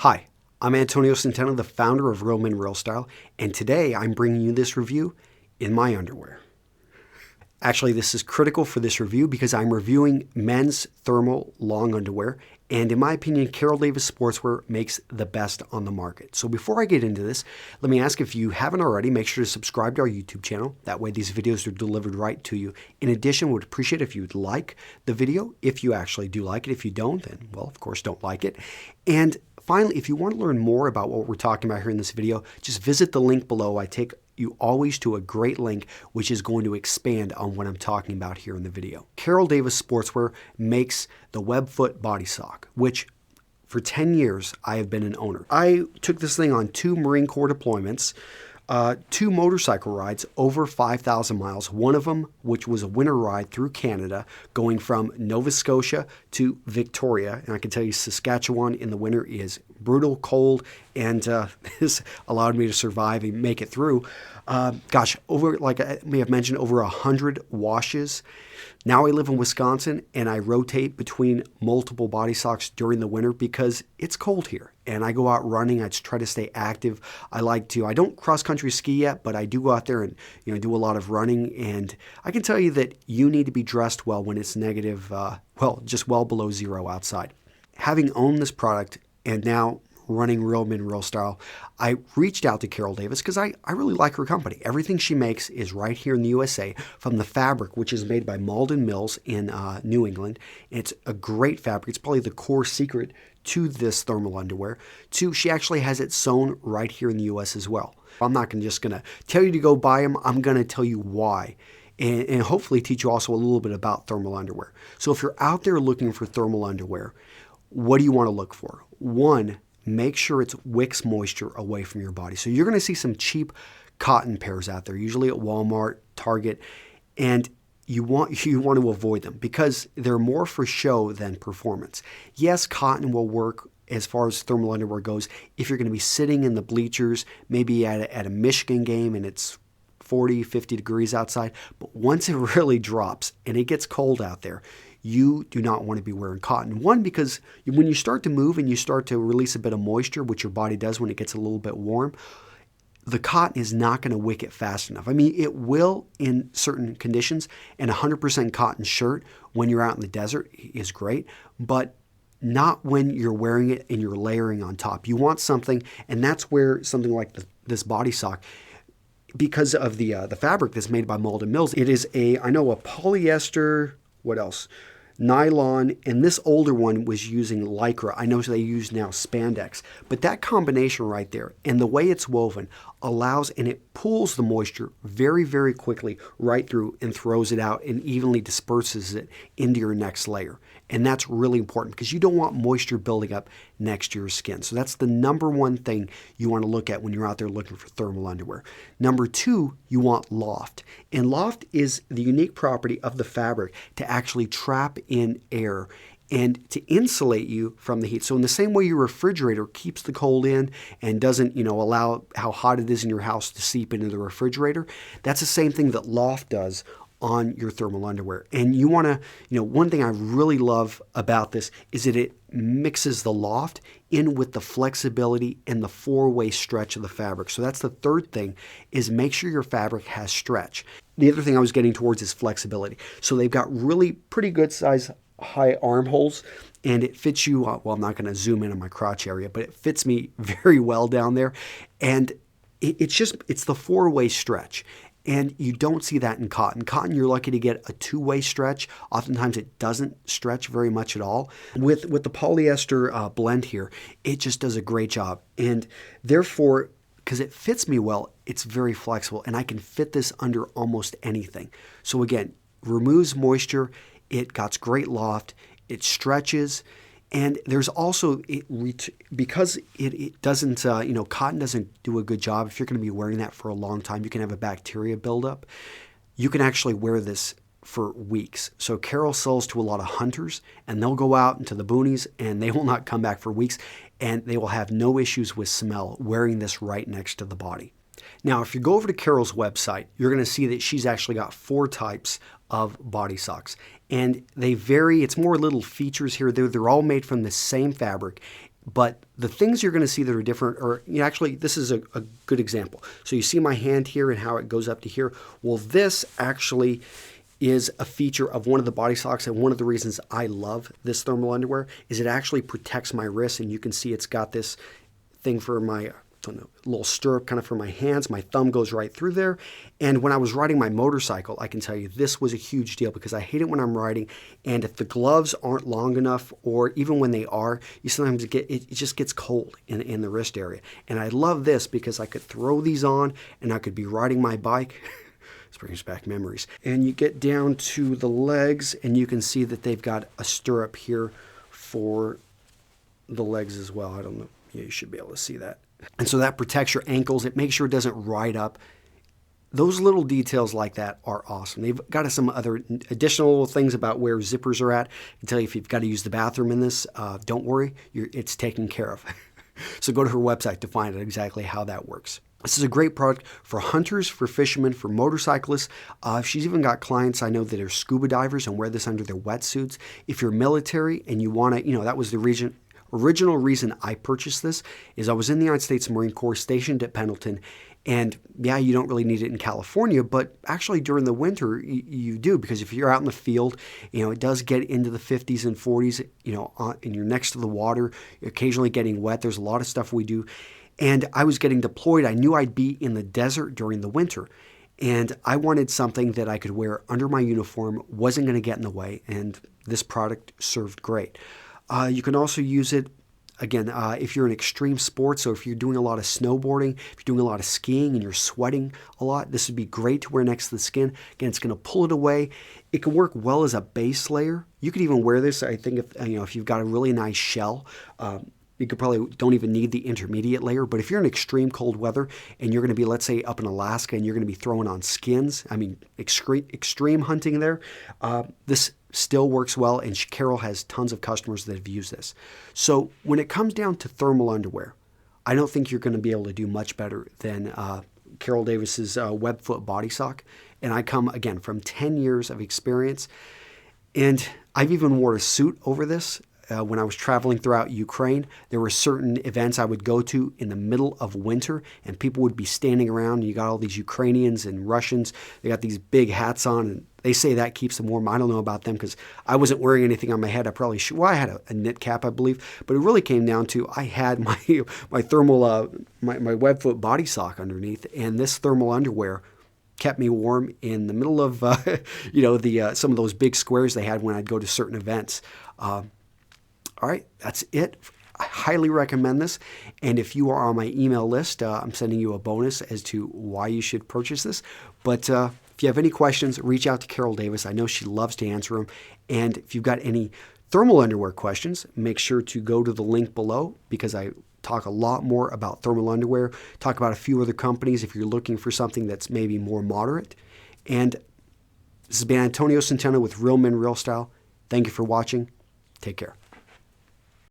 Hi, I'm Antonio Centeno, the founder of Real Men Real Style, and today I'm bringing you this review in my underwear. Actually, this is critical for this review because I'm reviewing men's thermal long underwear, and in my opinion, Carol Davis Sportswear makes the best on the market. So before I get into this, let me ask, if you haven't already, make sure to subscribe to our YouTube channel. That way these videos are delivered right to you. In addition, would appreciate if you'd like the video, if you actually do like it. If you don't, then, well, of course, don't like it. And finally, if you want to learn more about what we're talking about here in this video, just visit the link below. I take you always to a great link which is going to expand on what I'm talking about here in the video. Carol Davis Sportswear makes the Webfoot body sock, which for 10 years I have been an owner. I took this thing on 2 Marine Corps deployments, 2 motorcycle rides over 5,000 miles, one of them which was a winter ride through Canada, going from Nova Scotia to Victoria. And I can tell you Saskatchewan in the winter is brutal cold, and this allowed me to survive and make it through. Over, like I may have mentioned, over 100 washes. Now I live in Wisconsin, and I rotate between multiple body socks during the winter because it's cold here. And I go out running. I just try to stay active. I don't cross-country ski yet, but I do go out there and do a lot of running. And I can tell you that you need to be dressed well when it's negative, just well below zero outside. Having owned this product and now running Real Men Real Style, I reached out to Carol Davis because I really like her company. Everything she makes is right here in the USA, from the fabric, which is made by Malden Mills in New England. It's a great fabric. It's probably the core secret to this thermal underwear. To she actually has it sewn right here in the US as well. I'm not just going to tell you to go buy them. I'm going to tell you why. And hopefully teach you also a little bit about thermal underwear. So if you're out there looking for thermal underwear, what do you want to look for? One, make sure it's wicks moisture away from your body. So you're going to see some cheap cotton pairs out there, usually at Walmart, Target, and you want to avoid them because they're more for show than performance. Yes, cotton will work as far as thermal underwear goes if you're going to be sitting in the bleachers, maybe at a Michigan game and it's 40, 50 degrees outside. But once it really drops and it gets cold out there, you do not want to be wearing cotton. One, because when you start to move and you start to release a bit of moisture, which your body does when it gets a little bit warm, the cotton is not going to wick it fast enough. I mean, it will in certain conditions, and a 100% cotton shirt when you're out in the desert is great, but not when you're wearing it and you're layering on top. You want something, and that's where something like this body sock, because of the fabric that's made by Malden Mills, it is a polyester, what else? Nylon, and this older one was using Lycra. I know they use now spandex, but that combination right there and the way it's woven allows, and it pulls the moisture very, very quickly right through and throws it out and evenly disperses it into your next layer. And that's really important because you don't want moisture building up next to your skin. So that's the number one thing you want to look at when you're out there looking for thermal underwear. Number 2, you want loft. And loft is the unique property of the fabric to actually trap in air and to insulate you from the heat. So in the same way your refrigerator keeps the cold in and doesn't, allow how hot it is in your house to seep into the refrigerator, that's the same thing that loft does on your thermal underwear. And you want to, one thing I really love about this is that it mixes the loft in with the flexibility and the 4-way stretch of the fabric. So that's the third thing, is make sure your fabric has stretch. The other thing I was getting towards is flexibility. So they've got really pretty good size high armholes, and it fits you, I'm not going to zoom in on my crotch area, but it fits me very well down there. And it's the 4-way stretch. And you don't see that in cotton. Cotton, you're lucky to get a 2-way stretch. Oftentimes it doesn't stretch very much at all. With the polyester blend here, it just does a great job. And therefore, because it fits me well, it's very flexible. And I can fit this under almost anything. So again, removes moisture. It got great loft. It stretches. And there's also, because it doesn't, cotton doesn't do a good job. If you're going to be wearing that for a long time, you can have a bacteria buildup. You can actually wear this for weeks. So Carol sells to a lot of hunters, and they'll go out into the boonies, and they will not come back for weeks, and they will have no issues with smell wearing this right next to the body. Now, if you go over to Carol's website, you're going to see that she's actually got 4 types of body socks. And they vary. It's more little features here. They're all made from the same fabric. But the things you're going to see that are different are, actually, this is a good example. So you see my hand here and how it goes up to here. Well, this actually is a feature of one of the body socks, and one of the reasons I love this thermal underwear is it actually protects my wrists, and you can see it's got this thing for my little stirrup kind of for my hands. My thumb goes right through there. And when I was riding my motorcycle, I can tell you this was a huge deal because I hate it when I'm riding. And if the gloves aren't long enough, or even when they are, you sometimes it just gets cold in the wrist area. And I love this because I could throw these on and I could be riding my bike. This brings back memories. And you get down to the legs and you can see that they've got a stirrup here for the legs as well. I don't know. Yeah, you should be able to see that. And so that protects your ankles. It makes sure it doesn't ride up. Those little details like that are awesome. They've got some other additional things about where zippers are at. I can tell you if you've got to use the bathroom in this, don't worry, it's taken care of. So go to her website to find out exactly how that works. This is a great product for hunters, for fishermen, for motorcyclists. She's even got clients I know that are scuba divers and wear this under their wetsuits. If you're military and you want to, that was the original reason I purchased this is I was in the United States Marine Corps stationed at Pendleton. And yeah, you don't really need it in California, but actually during the winter you do, because if you're out in the field, it does get into the 50s and 40s, and you're next to the water, you're occasionally getting wet. There's a lot of stuff we do. And I was getting deployed. I knew I'd be in the desert during the winter. And I wanted something that I could wear under my uniform, wasn't going to get in the way, and this product served great. You can also use it, again, if you're in extreme sports, so if you're doing a lot of snowboarding, if you're doing a lot of skiing and you're sweating a lot, this would be great to wear next to the skin. Again, it's going to pull it away. It can work well as a base layer. You could even wear this, I think, if you've got a really nice shell. You could probably don't even need the intermediate layer, but if you're in extreme cold weather and you're going to be, let's say, up in Alaska and you're going to be throwing on skins, extreme hunting there, this still works well, and Carol has tons of customers that have used this. So when it comes down to thermal underwear, I don't think you're going to be able to do much better than Carol Davis's Webfoot body sock. And I come, again, from 10 years of experience, and I've even worn a suit over this. When I was traveling throughout Ukraine, there were certain events I would go to in the middle of winter, and people would be standing around, and you got all these Ukrainians and Russians. They got these big hats on, and they say that keeps them warm. I don't know about them because I wasn't wearing anything on my head. I probably should. Well, I had a knit cap, I believe, but it really came down to I had my thermal, my Webfoot body sock underneath, and this thermal underwear kept me warm in the middle of, some of those big squares they had when I'd go to certain events. All right, that's it. I highly recommend this. And if you are on my email list, I'm sending you a bonus as to why you should purchase this. But if you have any questions, reach out to Carol Davis. I know she loves to answer them. And if you've got any thermal underwear questions, make sure to go to the link below, because I talk a lot more about thermal underwear, talk about a few other companies if you're looking for something that's maybe more moderate. And this has been Antonio Centeno with Real Men, Real Style. Thank you for watching. Take care.